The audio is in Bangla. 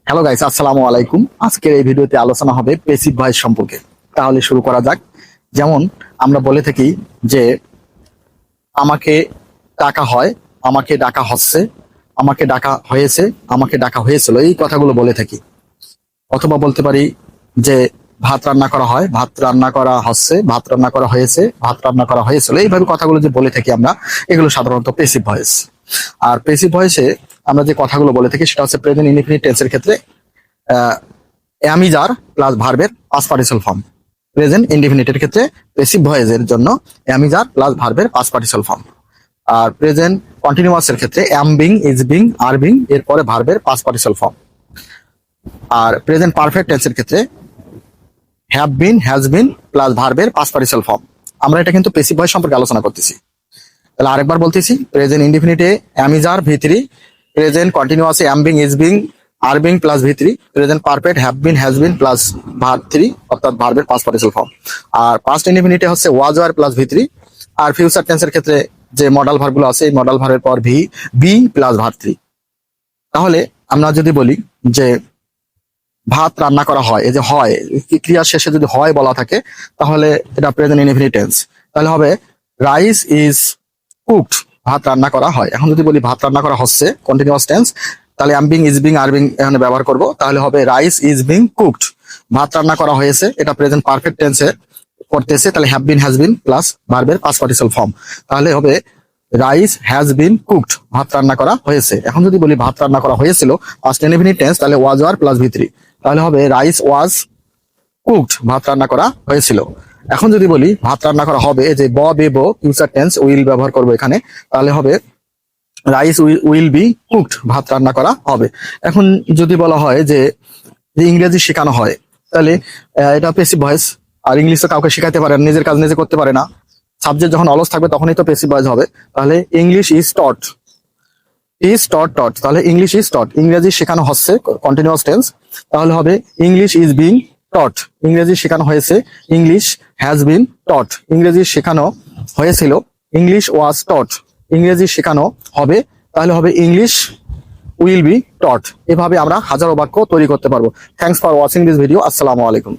হ্যালো গাইস, আসসালামু আলাইকুম। আজকের এই ভিডিওতে আলোচনা হবে প্যাসিভ ভয়েস সম্পর্কে। তাহলে শুরু করা যাক। যেমন আমরা বলে থাকি যে আমাকে ডাকা হয়, আমাকে ডাকা হচ্ছে, আমাকে ডাকা হয়েছে, আমাকে ডাকা হয়েছিল, এই কথাগুলো বলে থাকি। অথবা বলতে পারি যে ভাত রান্না করা হয়, ভাত রান্না করা হচ্ছে, ভাত রান্না করা হয়েছে, ভাত রান্না করা হয়েছিল, এইভাবে কথাগুলো যে বলে থাকি আমরা, এগুলো সাধারণত প্যাসিভ ভয়েস। আর প্যাসিভ ভয়েসে আমরা যে কথাগুলো বলে থাকি সেটা হচ্ছে প্রেজেন্ট ইনডিফিনিট টেন্সের ক্ষেত্রে অ্যামিজার প্লাস ভার্বের পাস্ট পার্টিসিপাল ফর্ম। প্রেজেন্ট ইনডিফিনিটের ক্ষেত্রে প্যাসিভ ভয়েসের জন্য অ্যামিজার প্লাস ভার্বের পাস্ট পার্টিসিপাল ফর্ম। আর প্রেজেন্ট কন্টিনিউয়াসের ক্ষেত্রে অ্যাম being, is being, are being এরপরে ভার্বের পাস্ট পার্টিসিপাল ফর্ম। আর প্রেজেন্ট পারফেক্ট টেন্সের ক্ষেত্রে have been, has been plus ভার্বের পাস্ট পার্টিসিপাল ফর্ম। আমরা এটা কিন্তু প্যাসিভ ভয়েস সম্পর্কে আলোচনা করতেছি। তাহলে আরেকবার বলতেছি, প্রেজেন্ট ইনডিফিনিটে অ্যামিজার ভি3, প্রেজেন্ট কন্টিনিউয়াসে am being, is being, are being plus ভি3, present perfect have been, has been plus ভার্ব3 অর্থাৎ ভার্বের পাস্ট পার্টিসিপাল ফর্ম। আর পাস্ট ইনডিফিনিটে হচ্ছে ওয়াজ ওয়ার প্লাস ভি3। আর ফিউচার টেন্সের ক্ষেত্রে যে মডাল ভার্বগুলো আছে এই মডাল ভার্বের পর ভি, বি প্লাস ভার্ব3। তাহলে আমরা যদি বলি যে ভাত রান্না করা হয়, এই যে হয় ক্রিয়ার শেষে যদি হয় বলা থাকে তাহলে এটা প্রেজেন্ট ইনডিফিনিট টেন্স। তাহলে হবে রাইস ইজ কুকড, ভাত রান্না করা হয়। এখন যদি বলি ভাত রান্না করা হচ্ছে, কন্টিনিউয়াস টেন্স, তাহলে অ্যাম being, is being, are being এখানে ব্যবহার করব। তাহলে হবে রাইস ইজ বিং কুকড, ভাত রান্না করা হয়েছে, এটা প্রেজেন্ট পারফেক্ট টেন্সে করতেছে, তাহলে have been, has been plus ভার্বের পাস্ট পার্টিসিপাল ফর্ম। তাহলে হবে রাইস হ্যাজ বিন কুকড, ভাত রান্না করা হয়েছে। এখন যদি বলি ভাত রান্না করা হয়েছিল, পাস্ট ইনডিফিনিট টেন্স, তাহলে ওয়াজ ওয়ার প্লাস ভি3। তাহলে হবে রাইস ওয়াজ কুকড, ভাত রান্না করা হয়েছিল। এখন যদি বলি ভাত রান্না করা হবে, যে ব বে বো ফিউচার টেন্স উইল ব্যবহার করবো এখানে, তাহলে হবে রাইস উইল বি কুকড, ভাত রান্না করা হবে। এখন যদি বলা হয় যে ইংরেজি শেখানো হয়, তাহলে এটা প্যাসিভ ভয়েস। আর ইংলিশ তো কাউকে শেখাতে পারে না, নিজের কাজ নিজে করতে পারে না। সাবজেক্ট যখন অলস থাকবে তখনই তো প্যাসিভ ভয়েস হবে। তাহলে English is taught, is taught taught, তাহলে ইংলিশ ইজ টট, ইংরেজি শেখানো হচ্ছে, কন্টিনিউয়াস টেন্স। তাহলে হবে ইংলিশ ইজ বিং টট, ইংরেজি শেখানো হয়েছে। ইংলিশ হ্যাজ বিন টট, ইংরেজি শেখানো হয়েছিল। ইংলিশ ওয়াজ টট, ইংরেজি শেখানো হবে। তাহলে হবে ইংলিশ উইল বি টট। এভাবে আমরা হাজারো বাক্য তৈরি করতে পারবো। Thanks for watching this video. আসসালামু আলাইকুম।